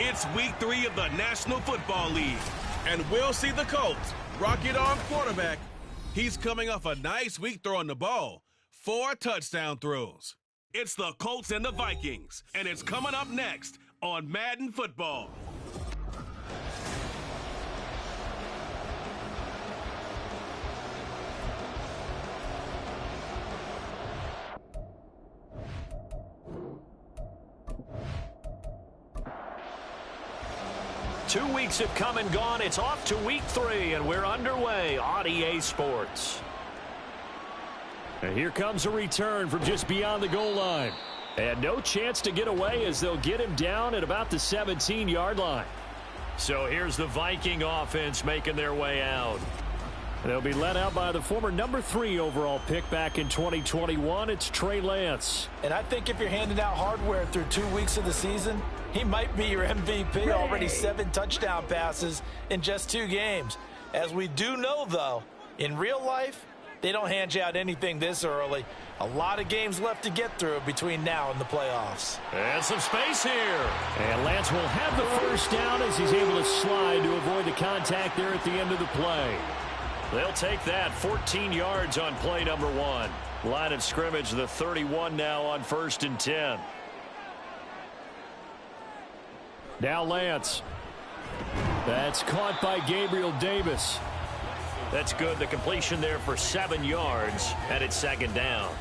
It's week 3 of the National Football League, and we'll see the Colts rocket on quarterback. He's coming off a nice week throwing the ball. 4 touchdown throws. It's the Colts and the Vikings, and it's coming up next on Madden Football. Two weeks have come and gone. It's off to week 3, and we're underway on EA Sports. And here comes a return from just beyond the goal line. And no chance to get away as they'll get him down at about the 17-yard line. So here's the Viking offense making their way out. They'll be led out by the former number 3 overall pick back in 2021. It's Trey Lance. And I think if you're handing out hardware through 2 weeks of the season, he might be your MVP. Already 7 touchdown passes in just 2 games. As we do know, though, in real life, they don't hand you out anything this early. A lot of games left to get through between now and the playoffs. And some space here. And Lance will have the first down as he's able to slide to avoid the contact there at the end of the play. They'll take that 14 yards on play number 1. Line of scrimmage, the 31 now on 1st and 10. Now Lance. That's caught by Gabriel Davis. That's good. The completion there for 7 yards, and it's 2nd down.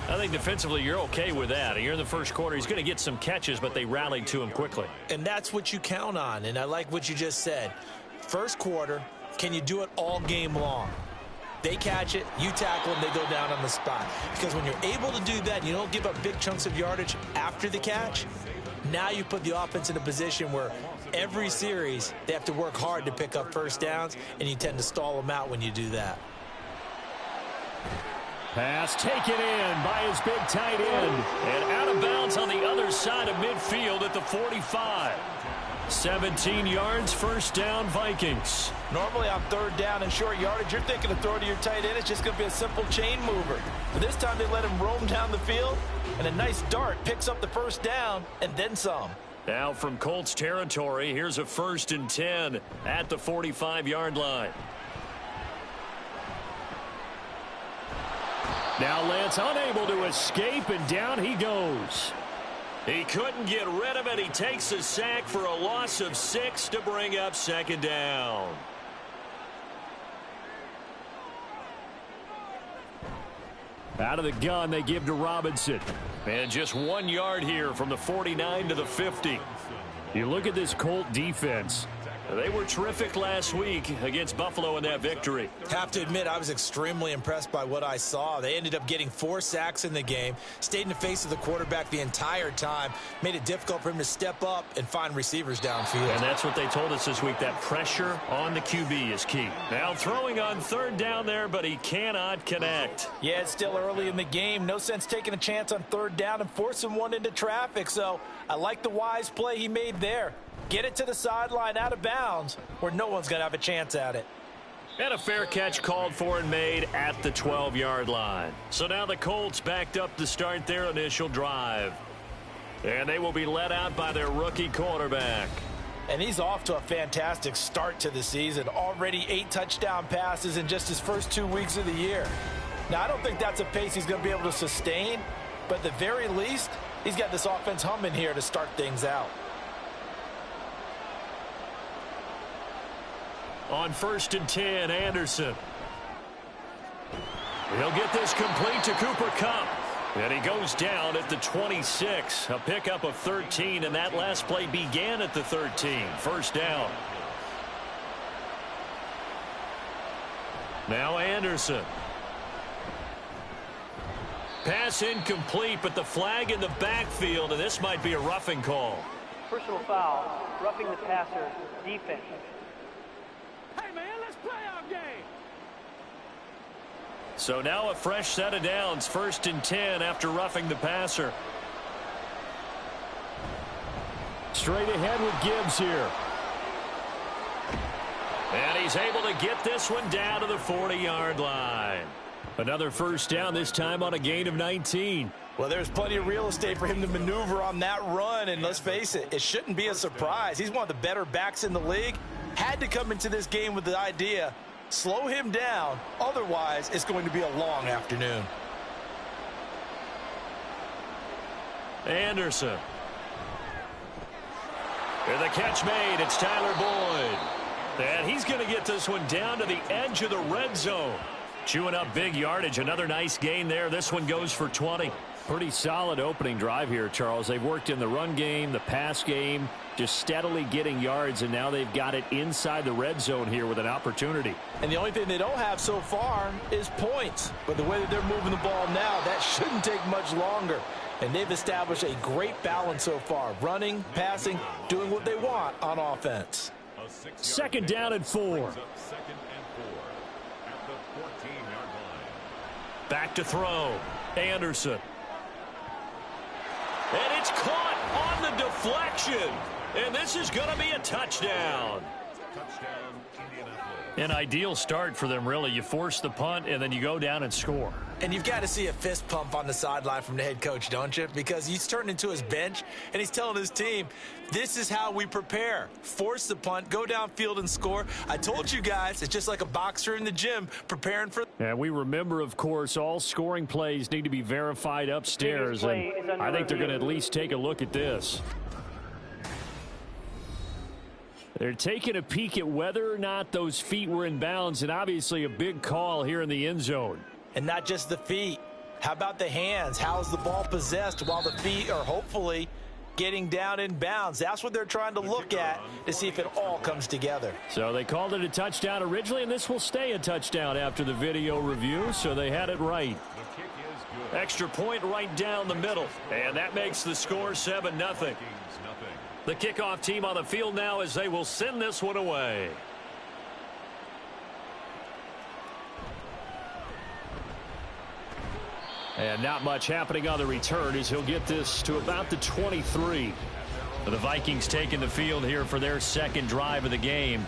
I think defensively you're okay with that. You're in the first quarter. He's going to get some catches, but they rallied to him quickly. And that's what you count on, and I like what you just said. First quarter, can you do it all game long? They catch it, you tackle them, they go down on the spot. Because when you're able to do that, you don't give up big chunks of yardage after the catch. Now you put the offense in a position where every series they have to work hard to pick up first downs, and you tend to stall them out when you do that. Pass taken in by his big tight end. And out of bounds on the other side of midfield at the 45. 17 yards, 1st down, Vikings. Normally on 3rd down and short yardage, you're thinking to throw to your tight end. It's just going to be a simple chain mover. But this time they let him roam down the field, and a nice dart picks up the 1st down and then some. Now from Colts territory, here's a 1st and 10 at the 45-yard line. Now Lance unable to escape, and down he goes. He couldn't get rid of it. He takes a sack for a loss of 6 to bring up 2nd down. Out of the gun, they give to Robinson. And just 1 yard here from the 49 to the 50. You look at this Colt defense. They were terrific last week against Buffalo in that victory. Have to admit, I was extremely impressed by what I saw. They ended up getting 4 sacks in the game, stayed in the face of the quarterback the entire time, made it difficult for him to step up and find receivers downfield. And that's what they told us this week, that pressure on the QB is key. Now throwing on 3rd down there, but he cannot connect. Yeah, it's still early in the game. No sense taking a chance on 3rd down and forcing one into traffic. So I like the wise play he made there. Get it to the sideline out of bounds where no one's going to have a chance at it. And a fair catch called for and made at the 12-yard line. So now the Colts backed up to start their initial drive. And they will be led out by their rookie quarterback. And he's off to a fantastic start to the season. Already 8 touchdown passes in just his first 2 weeks of the year. Now, I don't think that's a pace he's going to be able to sustain. But at the very least, he's got this offense humming here to start things out. On 1st and 10, Anderson. He'll get this complete to Cooper Kupp. And he goes down at the 26. A pickup of 13, and that last play began at the 13. 1st down. Now Anderson. Pass incomplete, but the flag in the backfield, and this might be a roughing call. Personal foul, roughing the passer, defense. Hey, man, let's play our game. So now a fresh set of downs, 1st and 10 after roughing the passer. Straight ahead with Gibbs here. And he's able to get this one down to the 40-yard line. Another first down, this time on a gain of 19. Well, there's plenty of real estate for him to maneuver on that run, and let's face it, it shouldn't be a surprise. He's one of the better backs in the league. Had to come into this game with the idea, slow him down, otherwise it's going to be a long afternoon. Anderson. And the catch made, it's Tyler Boyd. And he's going to get this one down to the edge of the red zone. Chewing up big yardage, another nice gain there. This one goes for 20. Pretty solid opening drive here, Charles. They've worked in the run game, the pass game, just steadily getting yards, and now they've got it inside the red zone here with an opportunity. And the only thing they don't have so far is points. But the way that they're moving the ball now, that shouldn't take much longer. And they've established a great balance so far. Running, passing, doing what they want on offense. Second down and 4. Back to throw. Anderson. And it's caught on the deflection. And this is going to be a touchdown. An ideal start for them, really. You force the punt, and then you go down and score. And you've got to see a fist pump on the sideline from the head coach, don't you? Because he's turned into his bench, and he's telling his team, this is how we prepare. Force the punt, go downfield and score. I told you guys, it's just like a boxer in the gym preparing for... And we remember, of course, all scoring plays need to be verified upstairs, and I think they're going to at least take a look at this. They're taking a peek at whether or not those feet were in bounds, and obviously a big call here in the end zone. And not just the feet. How about the hands? How's the ball possessed while the feet are hopefully getting down in bounds? That's what they're trying to look at to see if it all comes together. So they called it a touchdown originally, and this will stay a touchdown after the video review, so they had it right. Extra point right down the middle, and that makes the score 7-0. The kickoff team on the field now as they will send this one away. And not much happening on the return as he'll get this to about the 23. The Vikings taking the field here for their second drive of the game.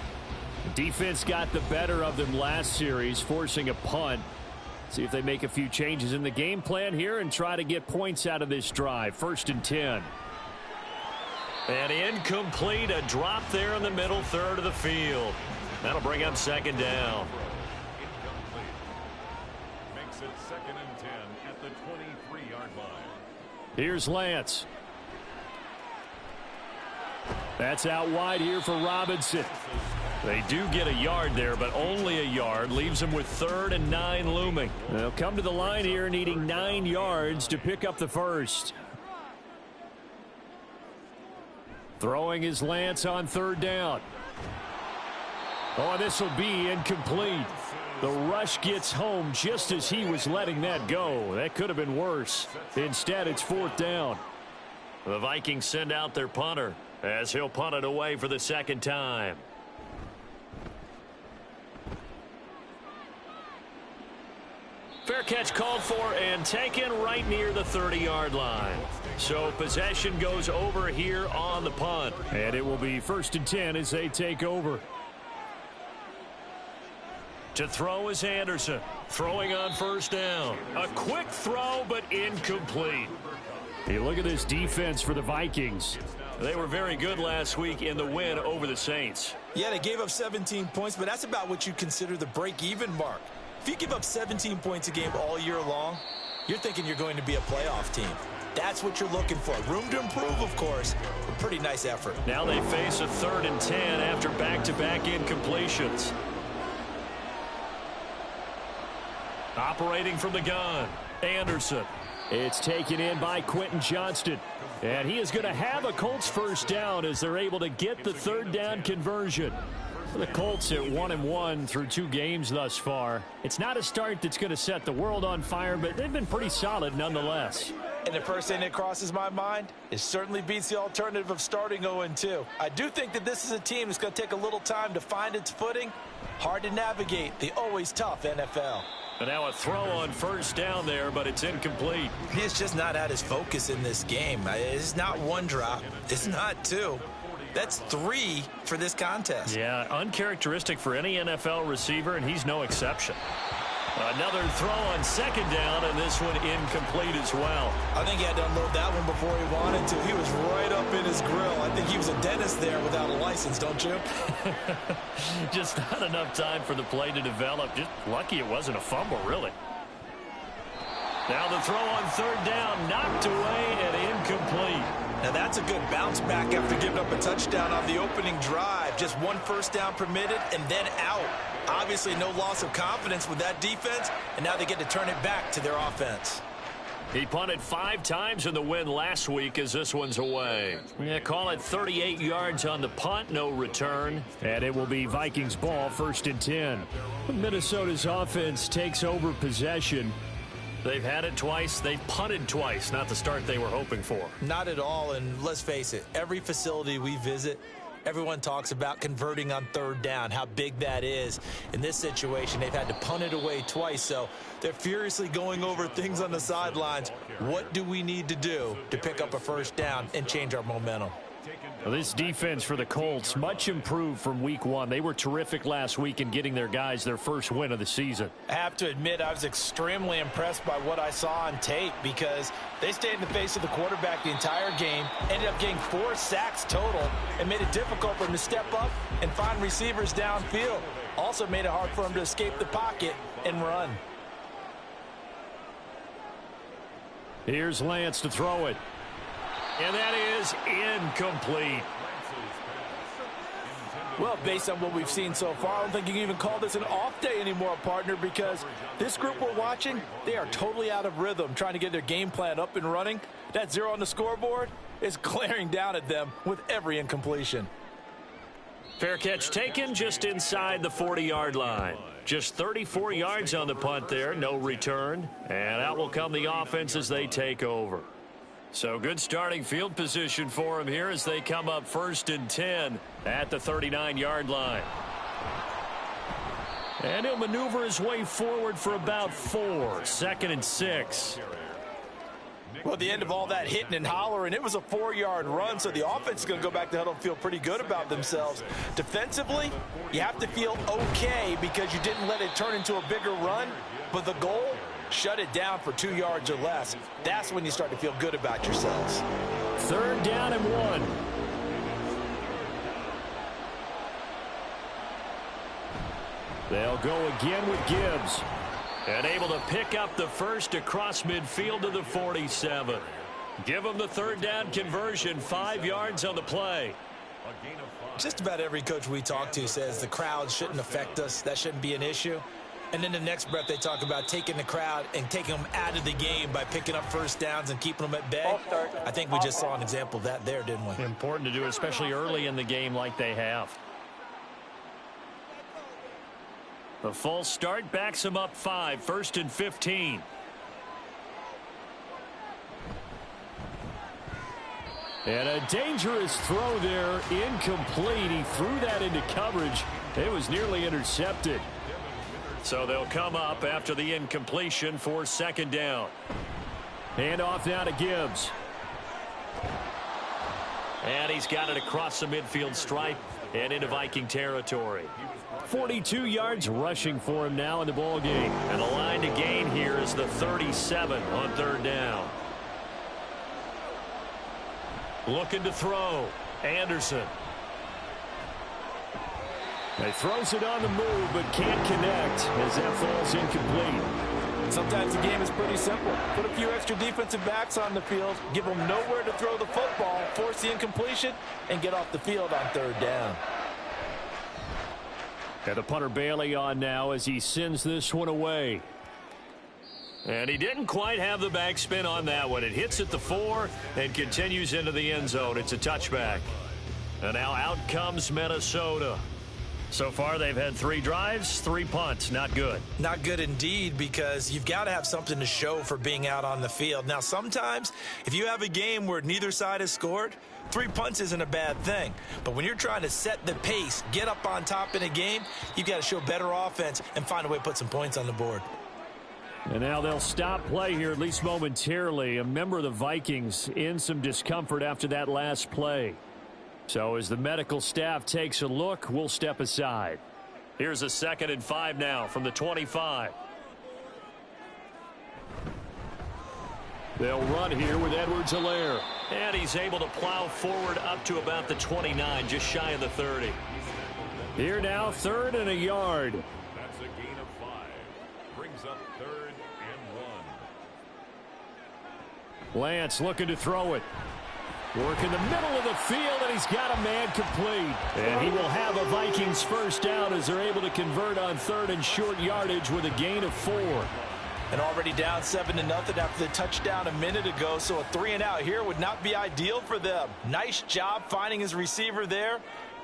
The defense got the better of them last series, forcing a punt. See if they make a few changes in the game plan here and try to get points out of this drive. 1st and 10. And incomplete, a drop there in the middle third of the field. That'll bring up second down. Makes it 2nd and 10 at the 23-yard line. Here's Lance. That's out wide here for Robinson. They do get a yard there, but only a yard. Leaves them with 3rd and 9 looming. They'll come to the line here needing 9 yards to pick up the first. Throwing his Lance on 3rd down. Oh, this will be incomplete. The rush gets home just as he was letting that go. That could have been worse. Instead, it's 4th down. The Vikings send out their punter as he'll punt it away for the second time. Fair catch called for and taken right near the 30-yard line. So possession goes over here on the punt. And it will be 1st and 10 as they take over. To throw is Anderson. Throwing on 1st down. A quick throw, but incomplete. Hey, look at this defense for the Vikings. They were very good last week in the win over the Saints. Yeah, they gave up 17 points, but that's about what you consider the break-even mark. If you give up 17 points a game all year long, you're thinking you're going to be a playoff team. That's what you're looking for. Room to improve, of course. A pretty nice effort. Now they face a 3rd and 10 after back-to-back incompletions. Operating from the gun, Anderson. It's taken in by Quentin Johnston. And he is going to have a Colts first down as they're able to get the 3rd down conversion. The Colts at 1-1 through 2 games thus far. It's not a start that's going to set the world on fire, but they've been pretty solid nonetheless. And the first thing that crosses my mind, it certainly beats the alternative of starting 0-2. I do think that this is a team that's going to take a little time to find its footing. Hard to navigate the always tough NFL. And now a throw on 1st down there, but it's incomplete. He's just not at his focus in this game. It's not 1 drop. It's not 2. That's 3 for this contest. Yeah, uncharacteristic for any NFL receiver, and he's no exception. Another throw on second down, and this one incomplete as well. I think he had to unload that one before he wanted to. He was right up in his grill. I think he was a dentist there without a license, don't you? Just not enough time for the play to develop. Just lucky it wasn't a fumble, really. Now the throw on third down, knocked away and incomplete. Now that's a good bounce back after giving up a touchdown on the opening drive. Just one first down permitted and then out. Obviously no loss of confidence with that defense, and now they get to turn it back to their offense. He punted 5 times in the win last week as this one's away. Yeah, call it 38 yards on the punt, no return. And it will be Vikings ball, 1st and 10. Minnesota's offense takes over possession. They've had it twice. They've punted twice. Not the start they were hoping for. Not at all, and let's face it, every facility we visit, everyone talks about converting on third down, how big that is. In this situation, they've had to punt it away twice, so they're furiously going over things on the sidelines. What do we need to do to pick up a first down and change our momentum? Well, this defense for the Colts, much improved from week 1. They were terrific last week in getting their guys their first win of the season. I have to admit, I was extremely impressed by what I saw on tape because they stayed in the face of the quarterback the entire game, ended up getting 4 sacks total, and made it difficult for him to step up and find receivers downfield. Also made it hard for him to escape the pocket and run. Here's Lance to throw it. And that is incomplete. Well, based on what we've seen so far, I don't think you can even call this an off day anymore, partner, because this group we're watching, they are totally out of rhythm, trying to get their game plan up and running. That 0 on the scoreboard is glaring down at them with every incompletion. Fair catch taken just inside the 40-yard line. Just 34 yards on the punt there, no return. And out will come the offense as they take over. So good starting field position for him here as they come up 1st and 10 at the 39-yard line. And he'll maneuver his way forward for about 4, 2nd and 6. Well, at the end of all that hitting and hollering, it was a 4-yard run, so the offense is going to go back to huddle and feel pretty good about themselves. Defensively, you have to feel okay because you didn't let it turn into a bigger run, but the goal, shut it down for 2 yards or less. That's when you start to feel good about yourselves. 3rd down and 1. They'll go again with Gibbs. And able to pick up the first across midfield to the 47. Give them the 3rd down conversion, 5 yards on the play. Just about every coach we talk to says the crowd shouldn't affect us. That shouldn't be an issue. And then the next breath they talk about taking the crowd and taking them out of the game by picking up first downs and keeping them at bay. I think we just saw an example of that there, didn't we? Important to do, especially early in the game like they have. The false start backs them up 5, 1st and 15. And a dangerous throw there, incomplete. He threw that into coverage. It was nearly intercepted. So they'll come up after the incompletion for 2nd down. Hand off now to Gibbs. And he's got it across the midfield stripe and into Viking territory. 42 yards rushing for him now in the ball game. And the line to gain here is the 37 on 3rd down. Looking to throw. Anderson. He throws it on the move, but can't connect as that falls incomplete. Sometimes the game is pretty simple. Put a few extra defensive backs on the field, give them nowhere to throw the football, force the incompletion, and get off the field on 3rd down. And the punter Bailey on now as he sends this one away. And he didn't quite have the backspin on that one. It hits at the 4 and continues into the end zone. It's a touchback. And now out comes Minnesota. So far, they've had 3 drives, 3 punts. Not good. Not good indeed, because you've got to have something to show for being out on the field. Now, sometimes, if you have a game where neither side has scored, 3 punts isn't a bad thing. But when you're trying to set the pace, get up on top in a game, you've got to show better offense and find a way to put some points on the board. And now they'll stop play here, at least momentarily. A member of the Vikings in some discomfort after that last play. So as the medical staff takes a look, we'll step aside. Here's a 2nd and 5 now from the 25. They'll run here with Edwards-Helaire. And he's able to plow forward up to about the 29, just shy of the 30. Here now, 3rd and a yard. That's a gain of 5. Brings up 3rd and 1. Lance looking to throw it. Work in the middle of the field, and he's got a man complete. And he will have a Vikings first down as they're able to convert on 3rd and short yardage with a gain of 4. And already down 7-0 after the touchdown a minute ago, so a 3-and-out here would not be ideal for them. Nice job finding his receiver there,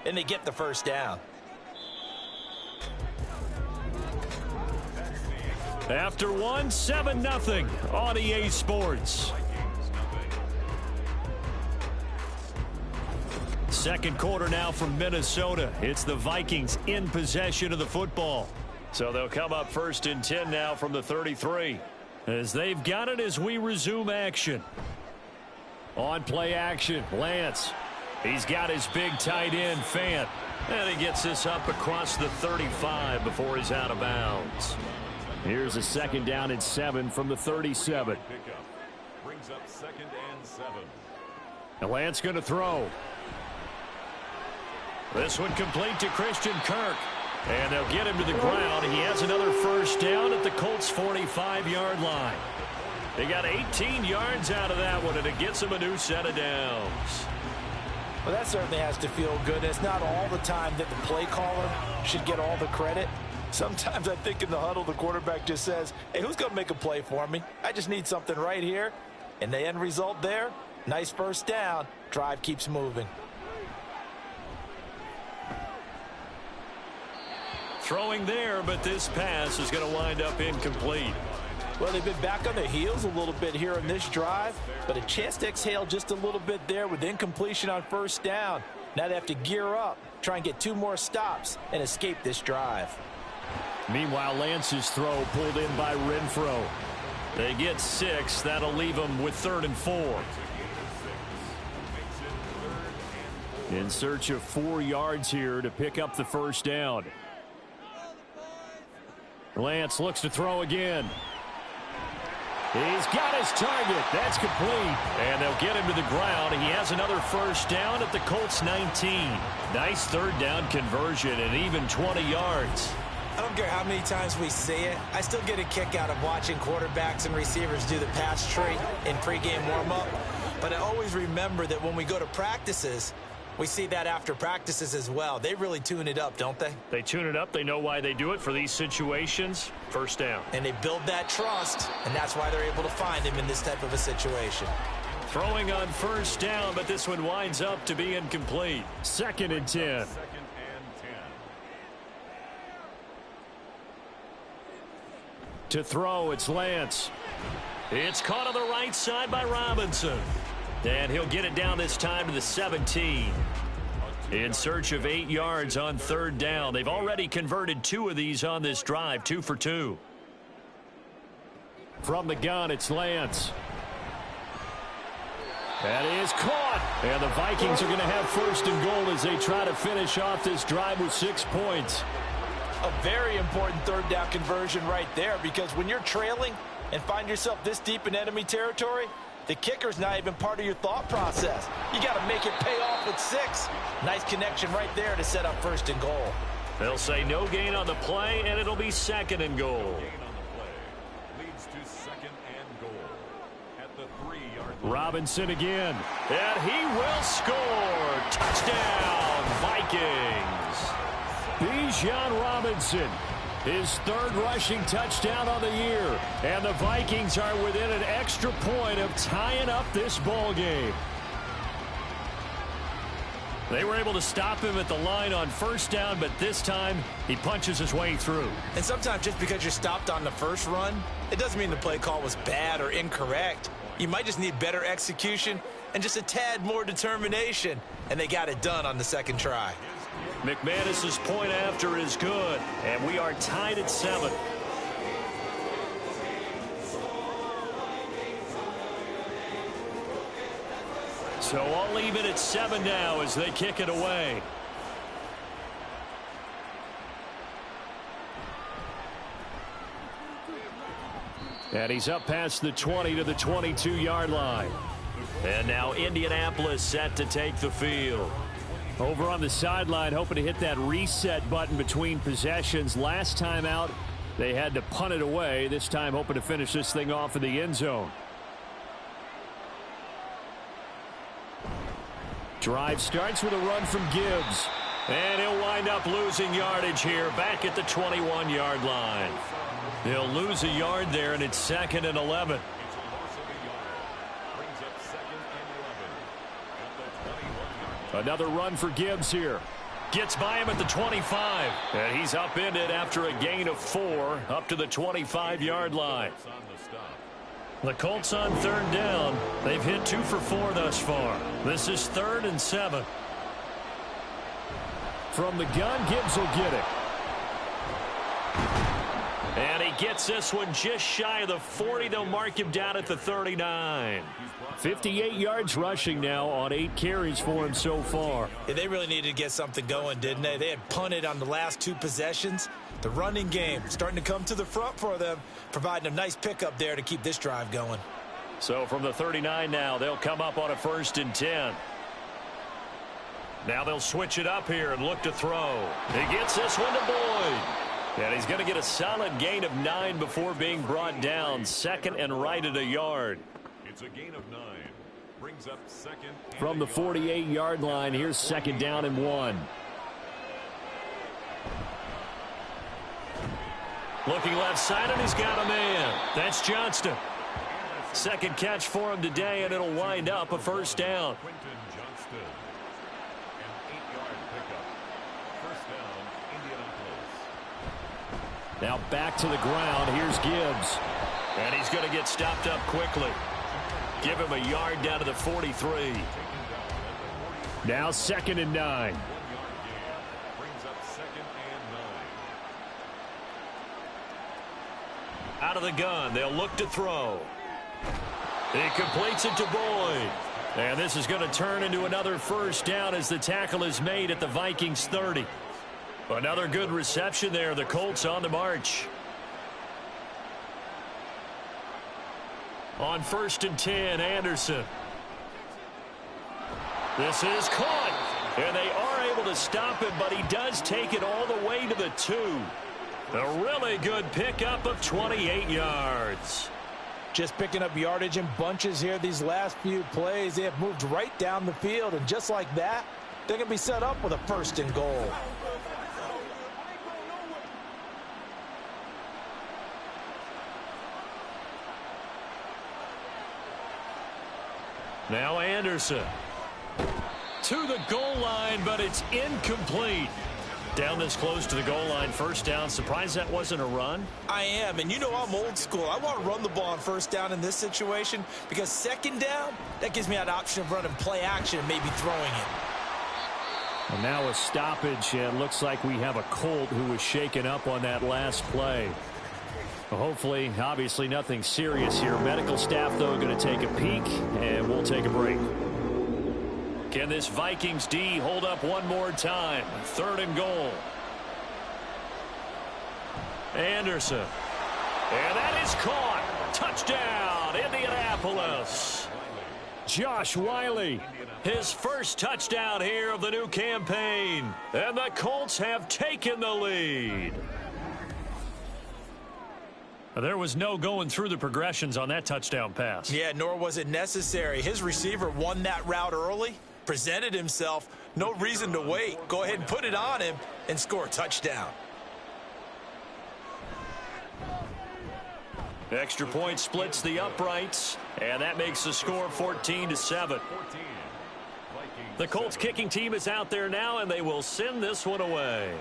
and they get the first down. After 1, 7-0 on EA Sports. Second quarter now from Minnesota. It's the Vikings in possession of the football. So they'll come up 1st and 10 now from the 33. As they've got it as we resume action. On play action, Lance. He's got his big tight end, Fant. And he gets this up across the 35 before he's out of bounds. Here's a 2nd down and 7 from the 37. Brings up 2nd and 7. And Lance going to throw. This one complete to Christian Kirk. And they'll get him to the ground. He has another first down at the Colts' 45-yard line. They got 18 yards out of that one, and it gets them a new set of downs. Well, that certainly has to feel good. It's not all the time that the play caller should get all the credit. Sometimes I think in the huddle, the quarterback just says, hey, who's going to make a play for me? I just need something right here. And the end result there, nice first down. Drive keeps moving. Throwing there, but this pass is going to wind up incomplete. Well, they've been back on their heels a little bit here in this drive, but a chance to exhale just a little bit there with incompletion on first down. Now they have to gear up, try and get 2 more stops, and escape this drive. Meanwhile, Lance's throw pulled in by Renfro. They get 6. That'll leave them with 3rd and 4. In search of 4 yards here to pick up the first down. Lance looks to throw again. He's got his target. That's complete. And they'll get him to the ground. He has another first down at the Colts' 19. Nice 3rd down conversion and even 20 yards. I don't care how many times we see it. I still get a kick out of watching quarterbacks and receivers do the pass tree in pregame warm-up. But I always remember that when we go to practices, we see that after practices as well. They really tune it up, don't they? They tune it up. They know why they do it for these situations. First down. And they build that trust, and that's why they're able to find him in this type of a situation. Throwing on first down, but this one winds up to be incomplete. 2nd and 10. 2nd and 10. To throw, it's Lance. It's caught on the right side by Robinson. And he'll get it down this time to the 17. In search of 8 yards on 3rd down. They've already converted 2 of these on this drive, 2 for 2. From the gun, it's Lance. That is caught. And the Vikings are going to have 1st and goal as they try to finish off this drive with 6 points. A very important 3rd down conversion right there, because when you're trailing and find yourself this deep in enemy territory, the kicker's not even part of your thought process. You got to make it pay off with 6. Nice connection right there to set up 1st and goal. They'll say no gain on the play, and it'll be 2nd and goal. Gain on the play leads to 2nd and goal at the 3-yard line. Robinson again, and he will score. Touchdown, Vikings. Bijan Robinson, his 3rd rushing touchdown on the year. And the Vikings are within an extra point of tying up this ball game. They were able to stop him at the line on first down, but this time he punches his way through. And sometimes just because you're stopped on the first run, it doesn't mean the play call was bad or incorrect. You might just need better execution and just a tad more determination. And they got it done on the 2nd try. McManus's point after is good, and we are tied at 7. So I'll leave it at 7 now as they kick it away. And he's up past the 20 to the 22-yard line. And now Indianapolis set to take the field. Over on the sideline, hoping to hit that reset button between possessions. Last time out, they had to punt it away. This time, hoping to finish this thing off in the end zone. Drive starts with a run from Gibbs. And he'll wind up losing yardage here back at the 21-yard line. They'll lose a yard there, and it's 2nd and 11. Another run for Gibbs here. Gets by him at the 25. And he's upended after a gain of 4 up to the 25-yard line. The Colts on 3rd down. They've hit 2 for 4 thus far. This is 3rd and 7. From the gun, Gibbs will get it. And he gets this one just shy of the 40. They'll mark him down at the 39. 58 yards rushing now on 8 carries for him so far. Yeah, they really needed to get something going, didn't they? They had punted on the last 2 possessions. The running game starting to come to the front for them, providing a nice pickup there to keep this drive going. So from the 39 now, they'll come up on a 1st and 10. Now they'll switch it up here and look to throw. He gets this one to Boyd. And he's going to get a solid gain of 9 before being brought down. 2nd and right at a yard. It's a gain of 9. Brings up 2nd. From the 48-yard line, here's 2nd down and 1. Looking left side, and he's got a man. That's Johnston. 2nd catch for him today, and it'll wind up a 1st down. Now back to the ground. Here's Gibbs. And he's going to get stopped up quickly. Give him a yard down to the 43. Now 2nd and 9. Out of the gun. They'll look to throw. He completes it to Boyd. And this is going to turn into another 1st down as the tackle is made at the Vikings 30. Another good reception there. The Colts on the march. On 1st and 10, Anderson. This is caught. And they are able to stop him, but he does take it all the way to the 2. A really good pickup of 28 yards. Just picking up yardage in bunches here these last few plays. They have moved right down the field, and just like that, they're going to be set up with a 1st and goal. Now Anderson to the goal line, but it's incomplete. Down this close to the goal line, 1st down. Surprised that wasn't a run? I am, and you know I'm old school. I want to run the ball on 1st down in this situation because 2nd down, that gives me that option of running play action and maybe throwing it. And now a stoppage, and looks like we have a Colt who was shaken up on that last play. Hopefully, obviously nothing serious here. Medical staff, though, going to take a peek, and we'll take a break. Can this Vikings D hold up one more time? 3rd and goal. Anderson. And that is caught. Touchdown, Indianapolis. Josh Wiley. His 1st touchdown here of the new campaign. And the Colts have taken the lead. There was no going through the progressions on that touchdown pass. Yeah, nor was it necessary. His receiver won that route early, presented himself, no reason to wait. Go ahead and put it on him and score a touchdown. Extra point splits the uprights, and that makes the score 14-7. The Colts kicking team is out there now, and they will send this one away.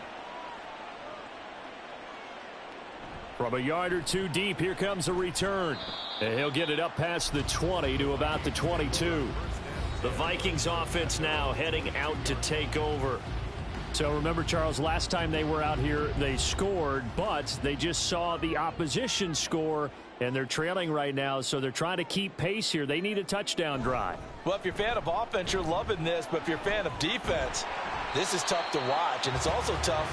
From a yard or 2 deep, here comes a return. And he'll get it up past the 20 to about the 22. The Vikings offense now heading out to take over. So remember, Charles, last time they were out here, they scored, but they just saw the opposition score, and they're trailing right now, so they're trying to keep pace here. They need a touchdown drive. Well, if you're a fan of offense, you're loving this, but if you're a fan of defense, This is tough to watch, and it's also tough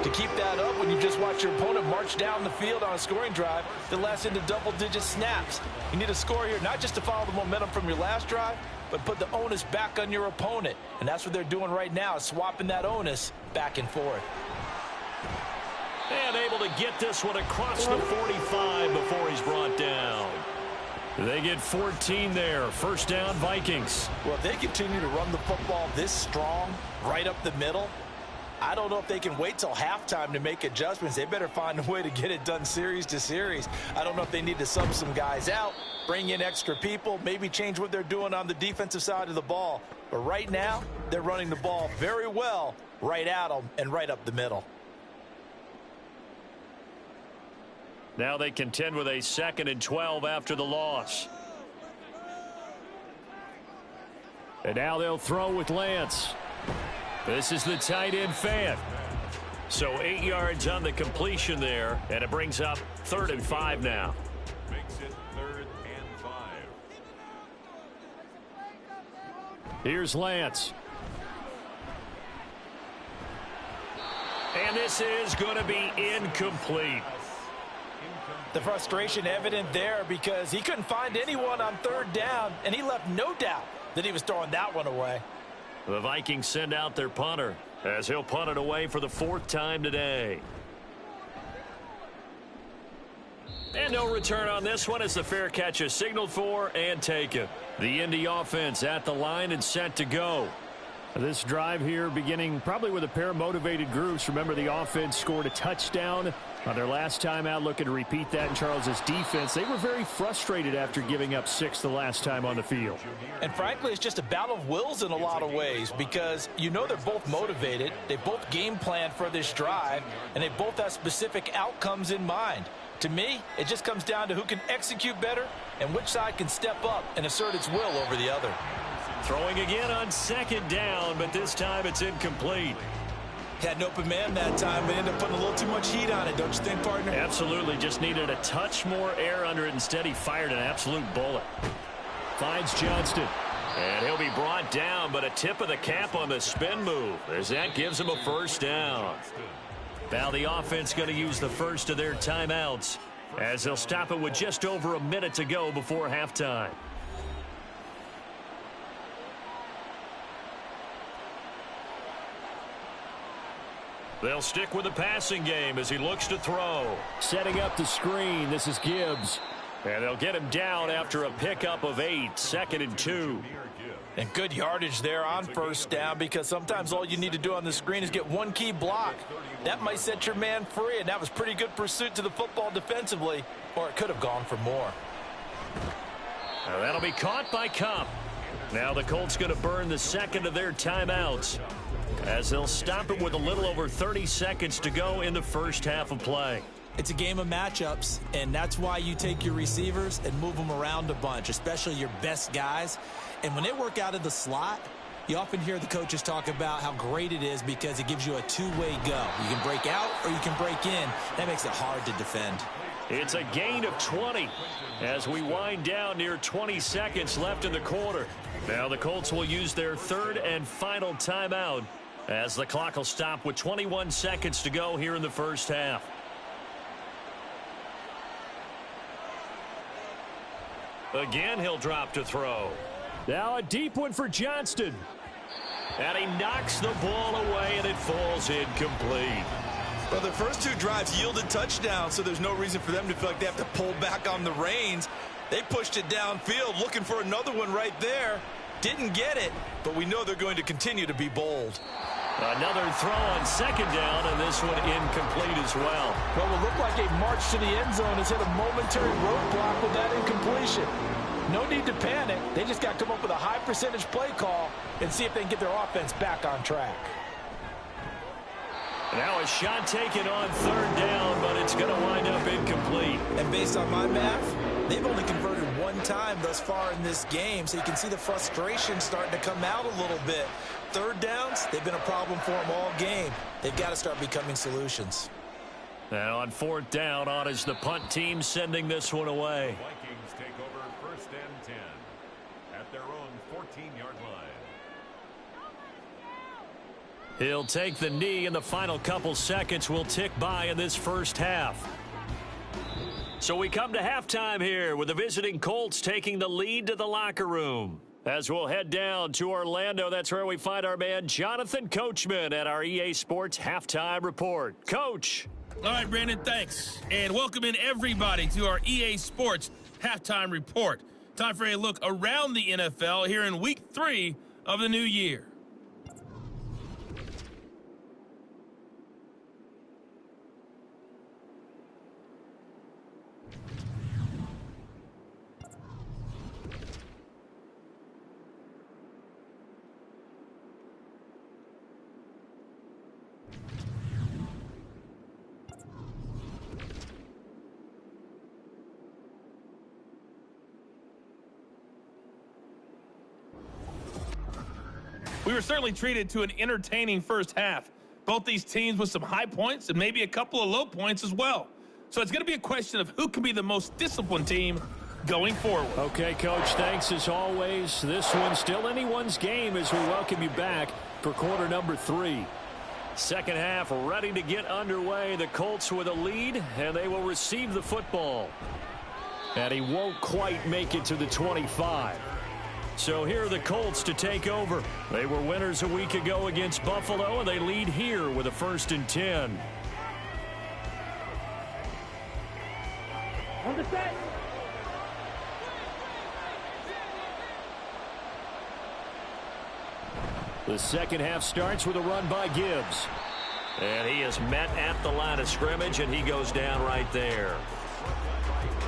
to keep that up when you just watch your opponent march down the field on a scoring drive that lasts into double-digit snaps. You need a score here, not just to follow the momentum from your last drive, but put the onus back on your opponent. And that's what they're doing right now, swapping that onus back and forth. And able to get this one across the 45 before he's brought down. They get 14 there. First down, Vikings. Well, if they continue to run the football this strong, right up the middle, I don't know if they can wait till halftime to make adjustments. They better find a way to get it done series to series. I don't know if they need to sub some guys out, bring in extra people, maybe change what they're doing on the defensive side of the ball. But right now, they're running the ball very well right at them and right up the middle. Now they contend with a 2nd and 12 after the loss. And now they'll throw with Lance. This is the tight end Fant. So 8 yards on the completion there, and it brings up 3rd and 5 now. Makes it 3rd and 5. Here's Lance. And this is going to be incomplete. The frustration evident there because he couldn't find anyone on 3rd down, and he left no doubt that he was throwing that one away. The Vikings send out their punter as he'll punt it away for the 4th time today. And no return on this one as the fair catch is signaled for and taken. The Indy offense at the line and set to go. This drive here beginning probably with a pair of motivated groups. Remember, the offense scored a touchdown on their last time out. Looking to repeat that in Charles's defense. They were very frustrated after giving up 6 the last time on the field. And frankly, it's just a battle of wills in a lot of ways because you know they're both motivated. They both game planned for this drive, and they both have specific outcomes in mind. To me, it just comes down to who can execute better and which side can step up and assert its will over the other. Throwing again on 2nd down, but this time it's incomplete. Had an open man that time, but ended up putting a little too much heat on it, don't you think, partner? Absolutely. Just needed a touch more air under it. Instead, he fired an absolute bullet. Finds Johnston. And he'll be brought down, but a tip of the cap on the spin move as that gives him a 1st down. Now the offense going to use the first of their timeouts as they'll stop it with just over a minute to go before halftime. They'll stick with the passing game as he looks to throw. Setting up the screen. This is Gibbs. And they'll get him down after a pickup of 8. 2nd and 2. And good yardage there on 1st down because sometimes all you need to do on the screen is get one key block. That might set your man free, and that was pretty good pursuit to the football defensively, or it could have gone for more. Now that'll be caught by Cup. Now the Colts going to burn the 2nd of their timeouts as they'll stop it with a little over 30 seconds to go in the first half of play. It's a game of matchups, and that's why you take your receivers and move them around a bunch, especially your best guys. And when they work out of the slot, you often hear the coaches talk about how great it is because it gives you a two-way go. You can break out or you can break in. That makes it hard to defend. It's a gain of 20 as we wind down near 20 seconds left in the quarter. Now the Colts will use their 3rd and final timeout as the clock will stop with 21 seconds to go here in the first half. Again, he'll drop to throw. Now a deep one for Johnston. And he knocks the ball away, and it falls incomplete. Well, the first 2 drives yielded touchdowns, so there's no reason for them to feel like they have to pull back on the reins. They pushed it downfield, looking for another one right there. Didn't get it, but we know they're going to continue to be bold. Another throw on 2nd down, and this one incomplete as well. Well, it looked like a march to the end zone has hit a momentary roadblock with that incompletion. No need to panic. They just got to come up with a high percentage play call and see if they can get their offense back on track. Now a shot taken on 3rd down, but it's going to wind up incomplete. And based on my math, they've only converted 1 time thus far in this game, so you can see the frustration starting to come out a little bit. 3rd downs, they've been a problem for them all game. They've got to start becoming solutions. Now on 4th down, on is the punt team sending this one away. Vikings take over 1st and 10 at their own 14-yard line. He'll take the knee, and the final couple seconds will tick by in this first half. So we come to halftime here with the visiting Colts taking the lead to the locker room. As we'll head down to Orlando, that's where we find our man Jonathan Coachman at our EA Sports Halftime Report. Coach. All right, Brandon, thanks. And welcome in everybody to our EA Sports Halftime Report. Time for a look around the NFL here in Week 3 of the new year. We were certainly treated to an entertaining first half. Both these teams with some high points and maybe a couple of low points as well. So it's going to be a question of who can be the most disciplined team going forward. Okay, Coach, thanks as always. This one's still anyone's game as we welcome you back for quarter number 3. Second half ready to get underway. The Colts with a lead, and they will receive the football. And he won't quite make it to the 25. So here are the Colts to take over. They were winners a week ago against Buffalo, and they lead here with a 1st and 10. On the set. The second half starts with a run by Gibbs. And he is met at the line of scrimmage, and he goes down right there.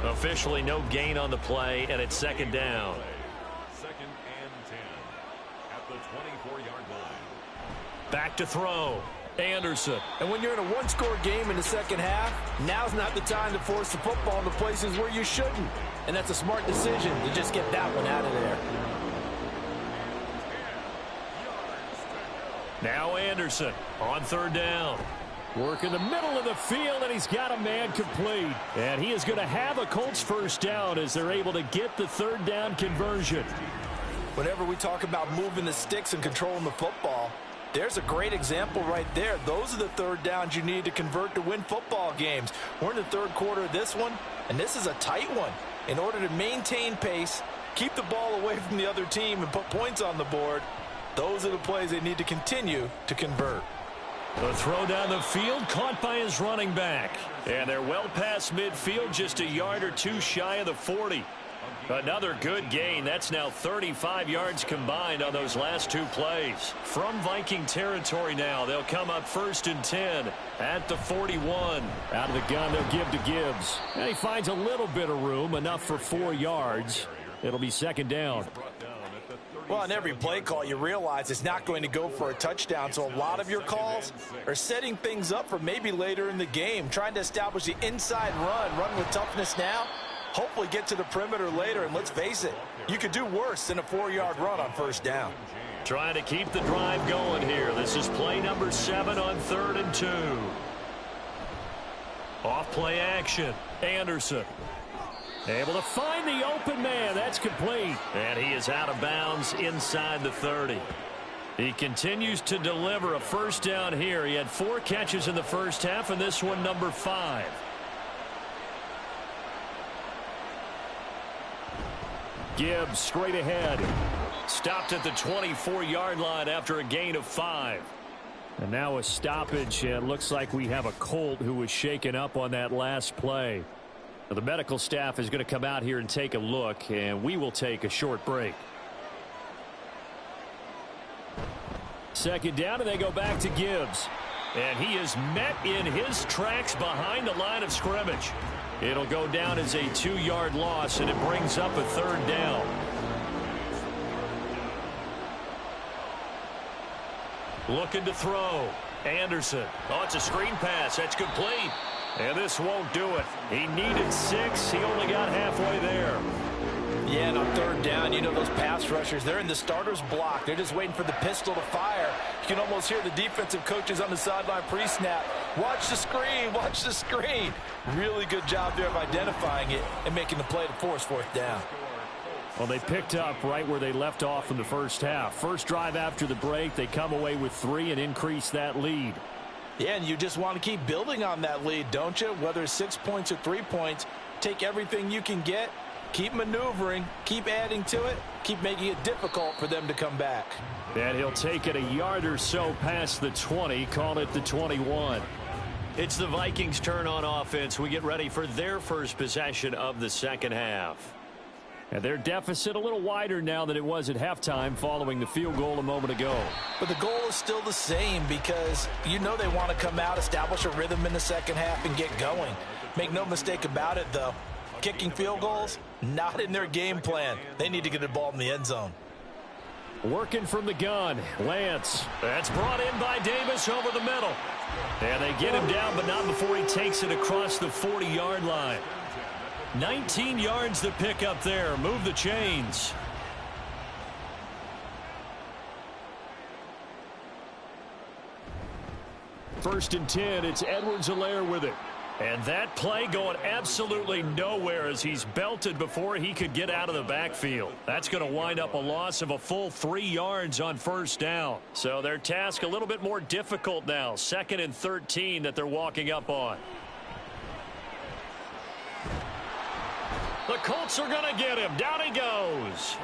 Officially no gain on the play, and it's 2nd down. Back to throw. Anderson. And when you're in a one-score game in the second half, now's not the time to force the football into places where you shouldn't. And that's a smart decision to just get that one out of there. Now Anderson on 3rd down. Work in the middle of the field, and he's got a man complete. And he is going to have a Colts 1st down as they're able to get the 3rd down conversion. Whenever we talk about moving the sticks and controlling the football, there's a great example right there. Those are the 3rd downs you need to convert to win football games. We're in the 3rd quarter of this one, and this is a tight one. In order to maintain pace, keep the ball away from the other team, and put points on the board, those are the plays they need to continue to convert. The throw down the field caught by his running back. And they're well past midfield, just a yard or two shy of the 40. Another good gain. That's now 35 yards combined on those last 2 plays. From Viking territory now, they'll come up 1st and 10 at the 41. Out of the gun, they'll give to Gibbs. And he finds a little bit of room, enough for 4 yards. It'll be 2nd down. Well, on every play call, you realize it's not going to go for a touchdown. So a lot of your calls are setting things up for maybe later in the game, trying to establish the inside run with toughness now. Hopefully get to the perimeter later, and let's face it, you could do worse than a 4-yard run on 1st down. Trying to keep the drive going here. This is play number 7 on 3rd and 2. Off play action. Anderson. Able to find the open man. That's complete. And he is out of bounds inside the 30. He continues to deliver a 1st down here. He had 4 catches in the first half, and this one number 5. Gibbs straight ahead. Stopped at the 24-yard line after a gain of 5. And now a stoppage. It looks like we have a Colt who was shaken up on that last play. The medical staff is going to come out here and take a look, and we will take a short break. 2nd down, and they go back to Gibbs. And he is met in his tracks behind the line of scrimmage. It'll go down as a 2-yard loss, and it brings up a 3rd down. Looking to throw. Anderson. Oh, it's a screen pass. That's complete. And this won't do it. He needed 6. He only got halfway there. Yeah, and on 3rd down, you know those pass rushers, they're in the starter's block. They're just waiting for the pistol to fire. You can almost hear the defensive coaches on the sideline pre-snap. Watch the screen, watch the screen. Really good job there of identifying it and making the play to force 4th down. Well, they picked up right where they left off in the first half. First drive after the break, they come away with 3 and increase that lead. Yeah, and you just want to keep building on that lead, don't you? Whether it's 6 points or 3 points, take everything you can get, keep maneuvering, keep adding to it, keep making it difficult for them to come back. And he'll take it a yard or so past the 20, call it the 21. It's the Vikings' turn on offense. We get ready for their first possession of the second half. And their deficit a little wider now than it was at halftime following the field goal a moment ago. But the goal is still the same because you know they want to come out, establish a rhythm in the second half, and get going. Make no mistake about it, though. Kicking field goals, not in their game plan. They need to get the ball in the end zone. Working from the gun, Lance. That's brought in by Davis over the middle. And they get him down, but not before he takes it across the 40-yard line. 19 yards to pick up there. Move the chains. First and 10, it's Edwards-Helaire with it. And that play going absolutely nowhere as he's belted before he could get out of the backfield. That's going to wind up a loss of a full 3 yards on first down. So their task a little bit more difficult now. 2nd and 13 that they're walking up on. The Colts are going to get him. Down he goes.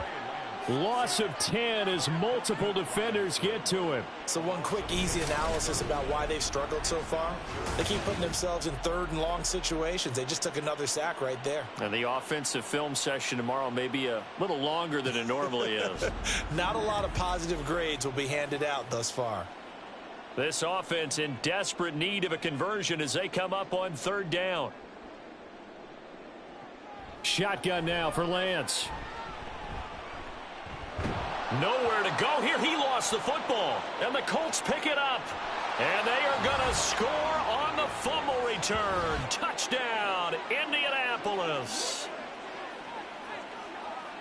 Loss of 10 as multiple defenders get to him. So one quick, easy analysis about why they've struggled so far. They keep putting themselves in 3rd and long situations. They just took another sack right there. And the offensive film session tomorrow may be a little longer than it normally is. Not a lot of positive grades will be handed out thus far. This offense in desperate need of a conversion as they come up on 3rd down. Shotgun now for Lance. Nowhere to go here. He lost the football. And the Colts pick it up. And they are going to score on the fumble return. Touchdown, Indianapolis.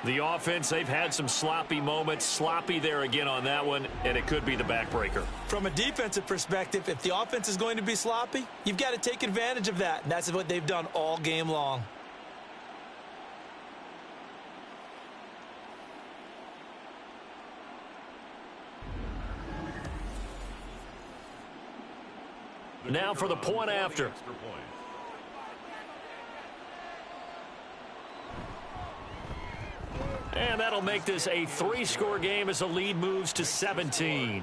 The offense, they've had some sloppy moments. Sloppy there again on that one, and it could be the backbreaker. From a defensive perspective, if the offense is going to be sloppy, you've got to take advantage of that. And that's what they've done all game long. Now for the point after. And that'll make this a 3-score game as the lead moves to 17.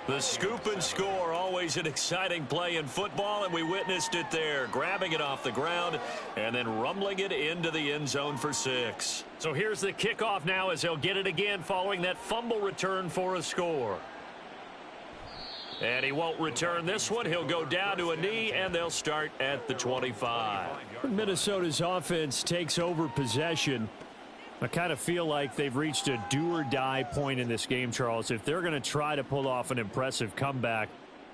The scoop and score, always an exciting play in football, and we witnessed it there. Grabbing it off the ground and then rumbling it into the end zone for 6. So here's the kickoff now as they'll get it again following that fumble return for a score. And he won't return this one. He'll go down to a knee, and they'll start at the 25. Minnesota's offense takes over possession. I kind of feel like they've reached a do-or-die point in this game, Charles. If they're going to try to pull off an impressive comeback,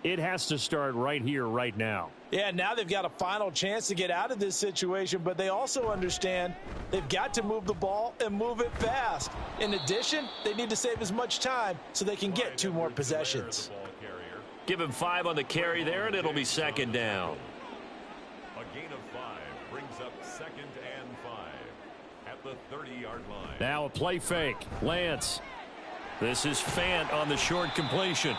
it has to start right here, right now. Yeah, now they've got a final chance to get out of this situation, but they also understand they've got to move the ball and move it fast. In addition, they need to save as much time so they can get 2 more possessions. Give him 5 on the carry there, and it'll be 2nd down. A gain of 5 brings up 2nd and 5 at the 30-yard line. Now a play fake. Lance. This is Fant on the short completion.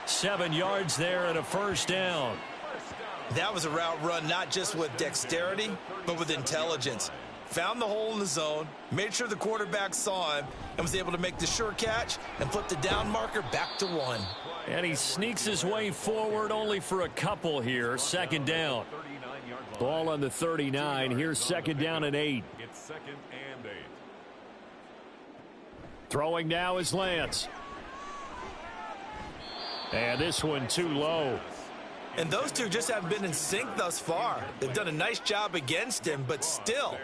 7 yards there and a first down. That was a route run not just with dexterity, but with intelligence. Found the hole in the zone, made sure the quarterback saw him, and was able to make the sure catch and flip the down marker back to 1. And he sneaks his way forward only for a couple here. 2nd down. Ball on the 39. Here's 2nd down and 8. It's 2nd and 8. Throwing now is Lance. And this one too low. And those two just haven't been in sync thus far. They've done a nice job against him, but still,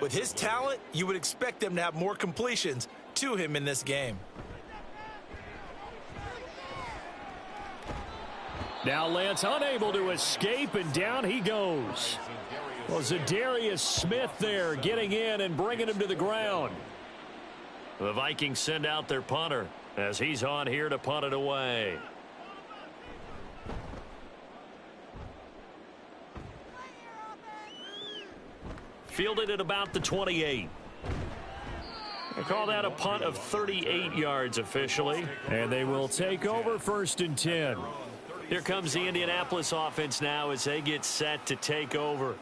with his talent, you would expect them to have more completions to him in this game. Now Lance unable to escape, and down he goes. Well, Zadarius Smith there getting in and bringing him to the ground. The Vikings send out their punter as he's on here to punt it away. Fielded at about the 28. They call that a punt of 38 yards officially. And they will take over 1st and 10. Here comes the Indianapolis offense now as they get set to take over.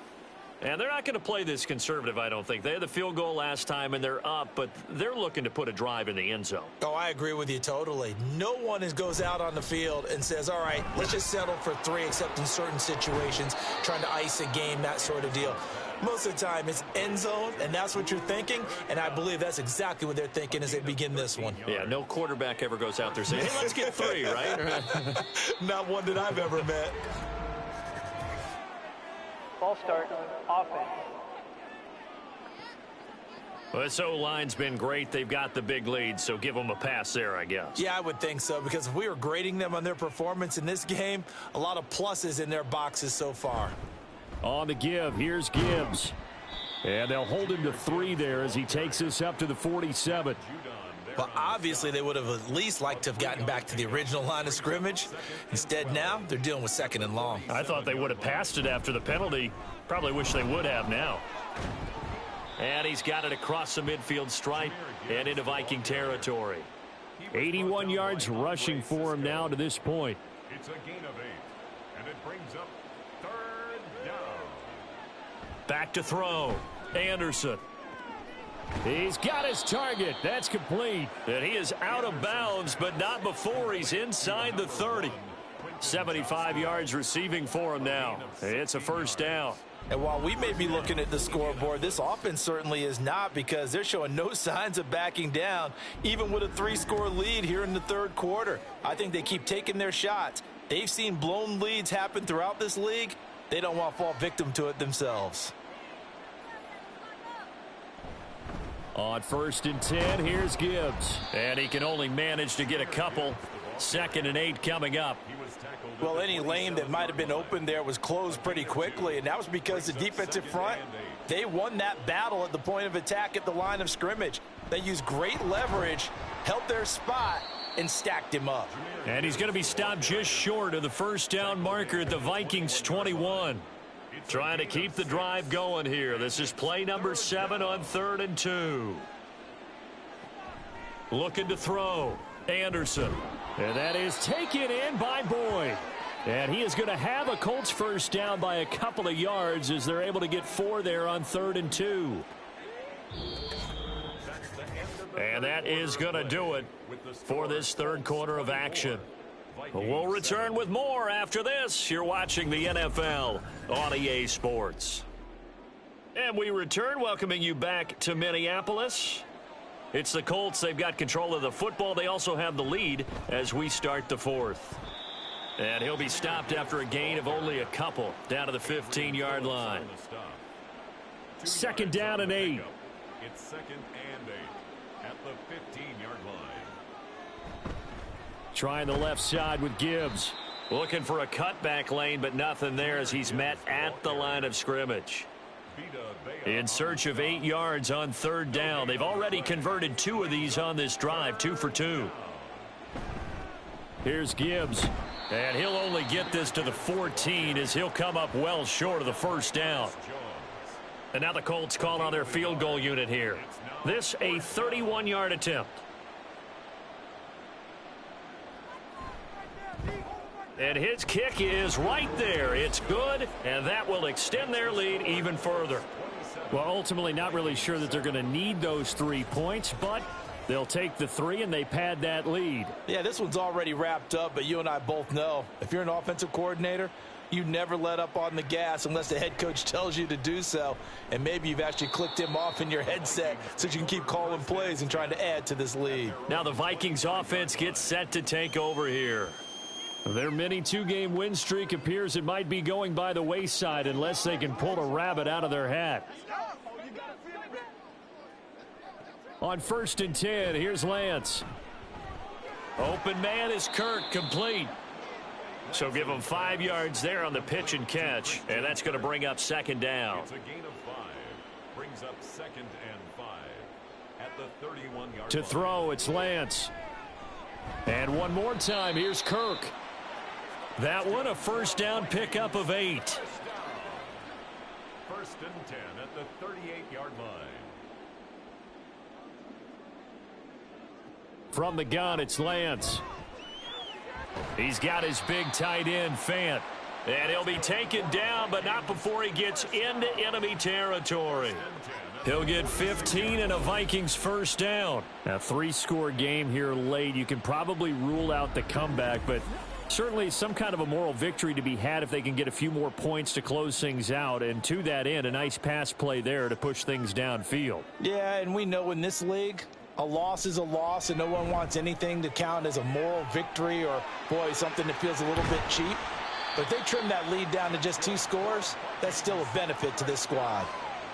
And they're not going to play this conservative, I don't think. They had the field goal last time, and they're up, but they're looking to put a drive in the end zone. Oh, I agree with you totally. No one goes out on the field and says, all right, let's just settle for 3, except in certain situations, trying to ice a game, that sort of deal. Most of the time, it's end zone, and that's what you're thinking, and I believe that's exactly what they're thinking as they begin this one. Yeah, no quarterback ever goes out there saying, hey, let's get 3, right? Not one that I've ever met. Ball start, offense. Well, this O-line's been great. They've got the big lead, so give them a pass there, I guess. Yeah, I would think so, because if we were grading them on their performance in this game, a lot of pluses in their boxes so far. On the give, here's Gibbs. And they'll hold him to 3 there as he takes us up to the 47. Well, obviously, they would have at least liked to have gotten back to the original line of scrimmage. Instead, now, they're dealing with 2nd and long. I thought they would have passed it after the penalty. Probably wish they would have now. And he's got it across the midfield stripe and into Viking territory. 81 yards rushing for him now to this point. It's a gain of 8, and it brings up 3rd down. Back to throw. Anderson. He's got his target. That's complete. And he is out of bounds, but not before he's inside the 30. 75 yards receiving for him now. It's a 1st down. And while we may be looking at the scoreboard, this offense certainly is not, because they're showing no signs of backing down, even with a 3-score lead here in the 3rd quarter. I think they keep taking their shots. They've seen blown leads happen throughout this league. They don't want to fall victim to it themselves. On 1st and 10, here's Gibbs. And he can only manage to get a couple. 2nd and 8 coming up. Well, any lane that might have been open there was closed pretty quickly, and that was because the defensive front, they won that battle at the point of attack at the line of scrimmage. They used great leverage, held their spot, and stacked him up. And he's going to be stopped just short of the 1st down marker at the Vikings 21. Trying to keep the drive going here. This is play number 7 on 3rd and 2. Looking to throw. Anderson. And that is taken in by Boyd. And he is going to have a Colts 1st down by a couple of yards as they're able to get 4 there on 3rd and 2. And that is going to do it for this 3rd quarter of action. We'll return with more after this. You're watching the NFL on EA Sports. And we return, welcoming you back to Minneapolis. It's the Colts. They've got control of the football. They also have the lead as we start the 4th. And he'll be stopped after a gain of only a couple down to the 15-yard line. 2nd down and 8. It's 2nd and 8 at the 15-yard line. Trying the left side with Gibbs. Looking for a cutback lane, but nothing there as he's met at the line of scrimmage. In search of 8 yards on 3rd down. They've already converted 2 of these on this drive, 2 for 2. Here's Gibbs. And he'll only get this to the 14 as he'll come up well short of the 1st down. And now the Colts call on their field goal unit here. This a 31-yard attempt. And his kick is right there. It's good, and that will extend their lead even further. Well, ultimately not really sure that they're going to need those 3 points, but they'll take the 3 and they pad that lead. Yeah, this one's already wrapped up, but you and I both know if you're an offensive coordinator, you never let up on the gas unless the head coach tells you to do so. And maybe you've actually clicked him off in your headset so you can keep calling plays and trying to add to this lead. Now the Vikings offense gets set to take over here. Their mini 2-game win streak appears it might be going by the wayside unless they can pull a rabbit out of their hat. On 1st and 10, here's Lance. Open man is Kirk, complete. So give him 5 yards there on the pitch and catch, and that's going to bring up 2nd down. It's a gain of 5. Brings up 2nd and 5 at the 31-yard line. To throw, it's Lance. And one more time, here's Kirk. That one a 1st down pickup of 8. 1st and 10 at the 38-yard line. From the gun, it's Lance. He's got his big tight end, Fant. And he'll be taken down, but not before he gets into enemy territory. He'll get 15 and a Vikings first down. A 3-score game here late. You can probably rule out the comeback, but certainly some kind of a moral victory to be had if they can get a few more points to close things out. And to that end, a nice pass play there to push things downfield. Yeah, and we know in this league, a loss is a loss, and no one wants anything to count as a moral victory or, boy, something that feels a little bit cheap. But if they trim that lead down to just 2 scores, that's still a benefit to this squad.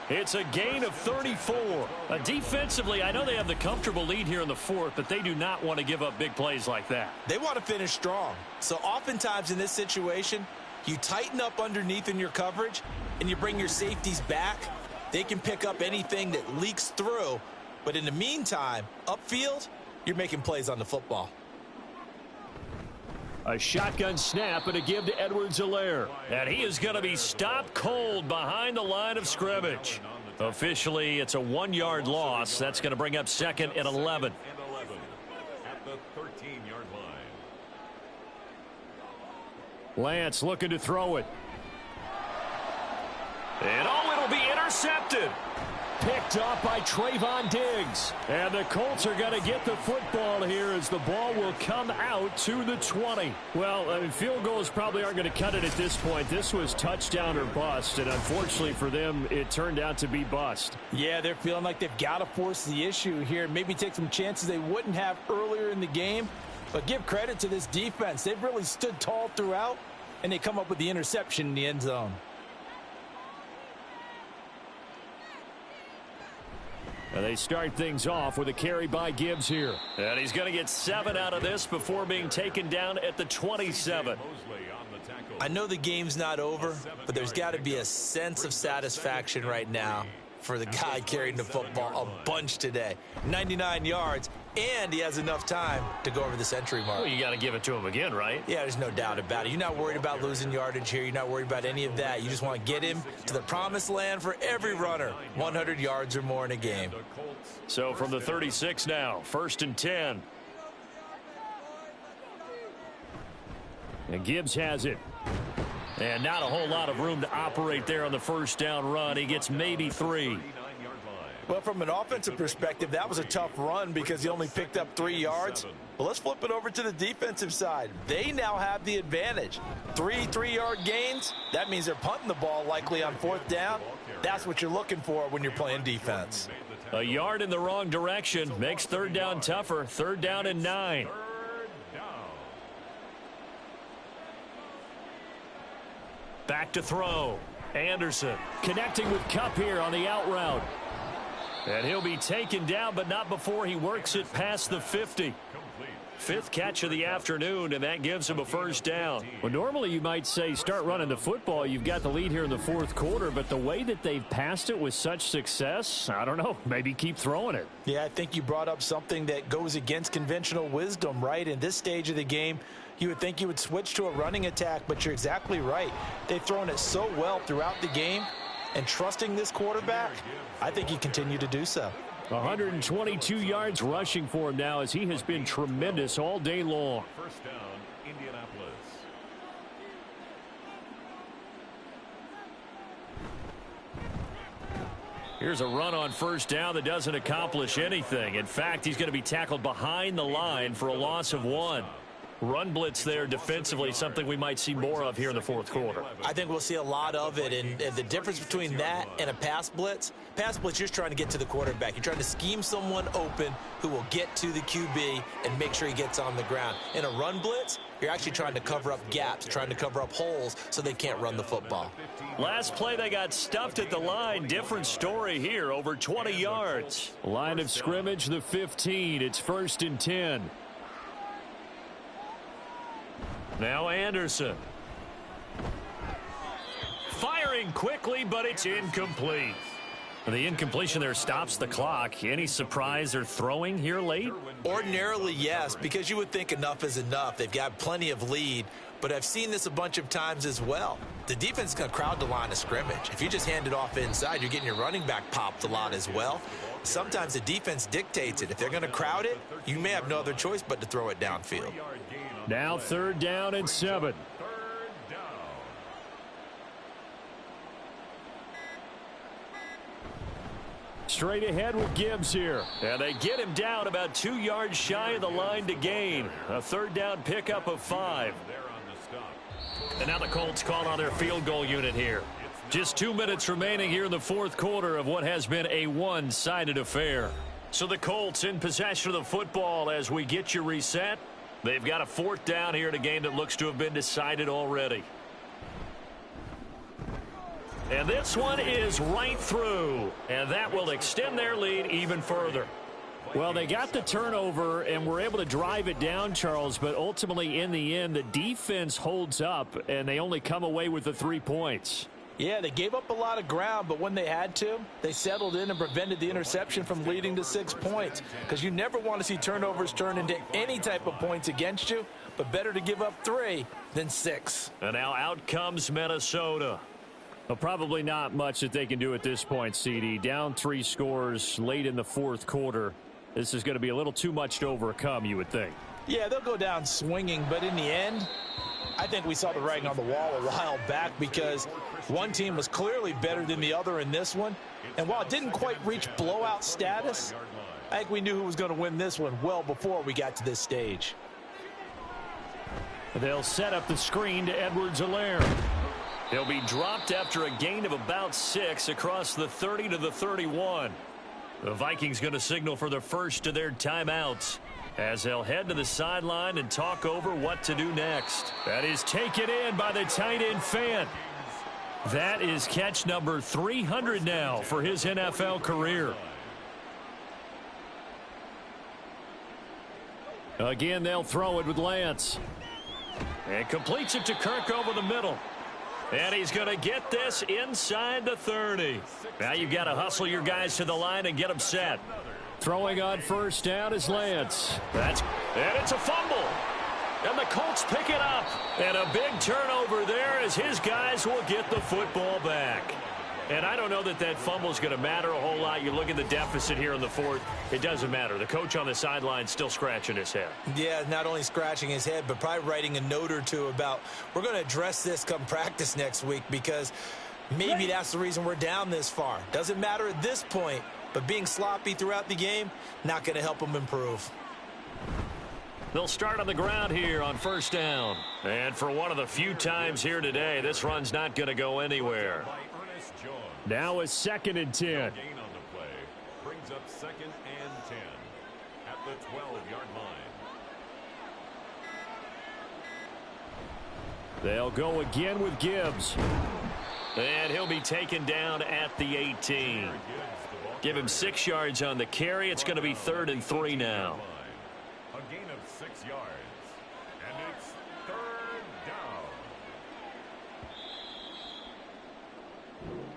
It's a gain of 34. Defensively, I know they have the comfortable lead here in the 4th, but they do not want to give up big plays like that. They want to finish strong. So oftentimes in this situation, you tighten up underneath in your coverage, and you bring your safeties back. They can pick up anything that leaks through. But in the meantime, upfield, you're making plays on the football. A shotgun snap and a give to Edwards-Helaire. And he is going to be stopped cold behind the line of scrimmage. Officially, it's a 1-yard loss. That's going to bring up 2nd and 11. At the 13-yard line. Lance looking to throw it. And it'll be intercepted. Picked off by Trayvon Diggs. And the Colts are going to get the football here as the ball will come out to the 20. Well, field goals probably aren't going to cut it at this point. This was touchdown or bust, and unfortunately for them, it turned out to be bust. Yeah, they're feeling like they've got to force the issue here. Maybe take some chances they wouldn't have earlier in the game. But give credit to this defense. They've really stood tall throughout, and they come up with the interception in the end zone. And they start things off with a carry by Gibbs here. And he's going to get 7 out of this before being taken down at the 27. I know the game's not over, but there's got to be a sense of satisfaction right now for the guy carrying the football a bunch today. 99 yards, and he has enough time to go over the century mark. Well, you got to give it to him again, right? Yeah, there's no doubt about it. You're not worried about losing yardage here. You're not worried about any of that. You just want to get him to the promised land for every runner. 100 yards or more in a game. So from the 36 now, 1st and 10. And Gibbs has it. And not a whole lot of room to operate there on the first down run. He gets maybe 3. Well, from an offensive perspective, that was a tough run because he only picked up 3 yards. Well, let's flip it over to the defensive side. They now have the advantage. 3-3-yard gains, that means they're punting the ball likely on 4th down. That's what you're looking for when you're playing defense. A yard in the wrong direction makes 3rd down tougher. 3rd down and 9. Back to throw. Anderson connecting with Kupp here on the out route. And he'll be taken down, but not before he works it past the 50. 5th catch of the afternoon, and that gives him a first down. Well, normally you might say start running the football. You've got the lead here in the 4th quarter, but the way that they've passed it with such success, I don't know, maybe keep throwing it. Yeah, I think you brought up something that goes against conventional wisdom, right? In this stage of the game, you would think you would switch to a running attack, but you're exactly right. They've thrown it so well throughout the game, and trusting this quarterback, I think you continue to do so. 122 yards rushing for him now as he has been tremendous all day long. First down, Indianapolis. Here's a run on first down that doesn't accomplish anything. In fact, he's going to be tackled behind the line for a loss of 1. Run blitz there defensively, something we might see more of here in the 4th quarter. I think we'll see a lot of it, and the difference between that and a pass blitz, you're just trying to get to the quarterback. You're trying to scheme someone open who will get to the QB and make sure he gets on the ground. In a run blitz, you're actually trying to cover up gaps, trying to cover up holes so they can't run the football. Last play, they got stuffed at the line. Different story here, over 20 yards. Line of scrimmage, the 15. It's 1st and 10. Now Anderson. Firing quickly, but it's incomplete. The incompletion there stops the clock. Any surprise they're throwing here late? Ordinarily, yes, because you would think enough is enough. They've got plenty of lead. but I've seen this a bunch of times as well. The defense is going to crowd the line of scrimmage. If you just hand it off inside, you're getting your running back popped a lot as well. Sometimes the defense dictates it. If they're going to crowd it, you may have no other choice but to throw it downfield. Now 3rd down and 7. Straight ahead with Gibbs here. And they get him down about 2 yards shy of the line to gain. A 3rd down pickup of 5. And now the Colts call on their field goal unit here. Just 2 minutes remaining here in the 4th quarter of what has been a one-sided affair. So the Colts in possession of the football as we get you reset. They've got a 4th down here in a game that looks to have been decided already. And this one is right through, and that will extend their lead even further. Well, they got the turnover and were able to drive it down, Charles, but ultimately in the end, the defense holds up, and they only come away with the 3 points. Yeah, they gave up a lot of ground, but when they had to, they settled in and prevented the interception from leading to 6 points. Because you never want to see turnovers turn into any type of points against you, but better to give up 3 than 6. And now out comes Minnesota. Well, probably not much that they can do at this point, CD. Down 3 scores late in the 4th quarter. This is going to be a little too much to overcome, you would think. Yeah, they'll go down swinging, but in the end, I think we saw the writing on the wall a while back because one team was clearly better than the other in this one. And while it didn't quite reach blowout status, I think we knew who was going to win this one well before we got to this stage. They'll set up the screen to Edwards-Helaire. He'll be dropped after a gain of about 6 across the 30 to the 31. The Vikings going to signal for the first of their timeouts as they'll head to the sideline and talk over what to do next. That is taken in by the tight end Fant. That is catch number 300 now for his NFL career. Again, they'll throw it with Lance. And completes it to Kirk over the middle. And he's going to get this inside the 30. Now you've got to hustle your guys to the line and get them set. Throwing on 1st down is Lance. And it's a fumble. And the Colts pick it up. And a big turnover there as his guys will get the football back. And I don't know that that fumble is going to matter a whole lot. You look at the deficit here in the 4th. It doesn't matter. The coach on the sideline still scratching his head. Yeah, not only scratching his head, but probably writing a note or two about we're going to address this come practice next week because maybe that's the reason we're down this far. Doesn't matter at this point, but being sloppy throughout the game, not going to help them improve. They'll start on the ground here on 1st down. And for one of the few times here today, this run's not going to go anywhere. Now a 2nd and 10. Gain on the play brings up 2nd and 10 at the 12-yard line. They'll go again with Gibbs. And he'll be taken down at the 18. Give him 6 yards on the carry. It's going to be 3rd and 3 now. A gain of 6 yards. And it's 3rd down.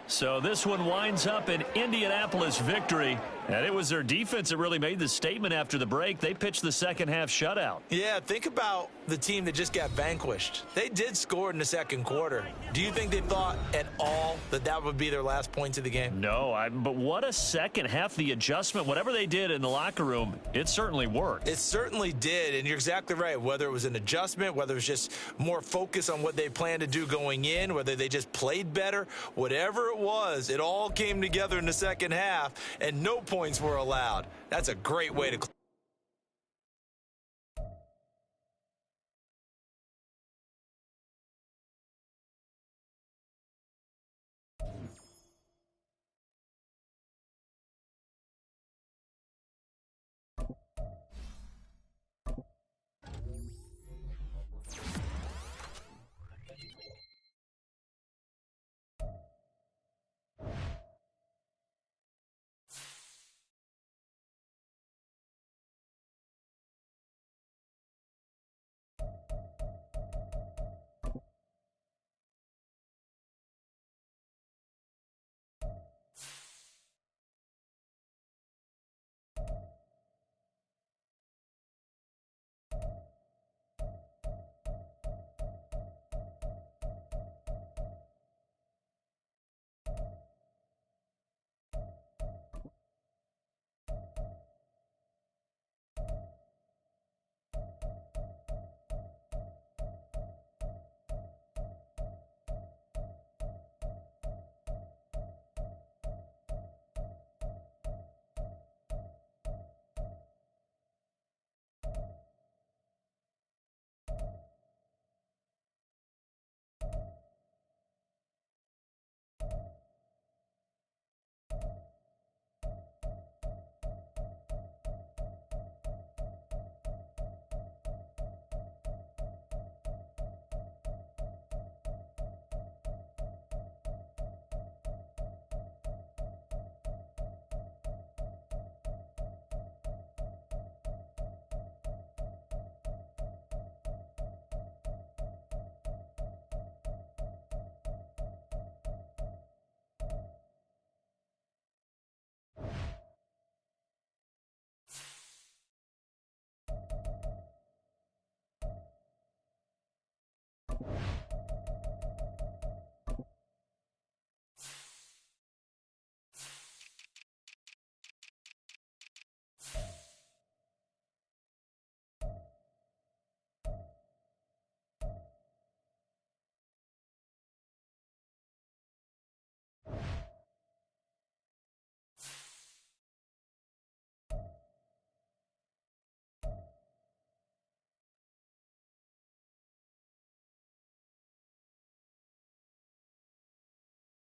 So this one winds up an Indianapolis victory. And it was their defense that really made the statement after the break. They pitched the second half shutout. Yeah, think about the team that just got vanquished. They did score in the 2nd quarter. Do you think they thought at all that that would be their last points of the game? No, but what a second half. The adjustment, whatever they did in the locker room, it certainly worked. It certainly did, and you're exactly right. Whether it was an adjustment, whether it was just more focus on what they planned to do going in, whether they just played better, whatever it was, it all came together in the second half, and no points were allowed. That's a great way to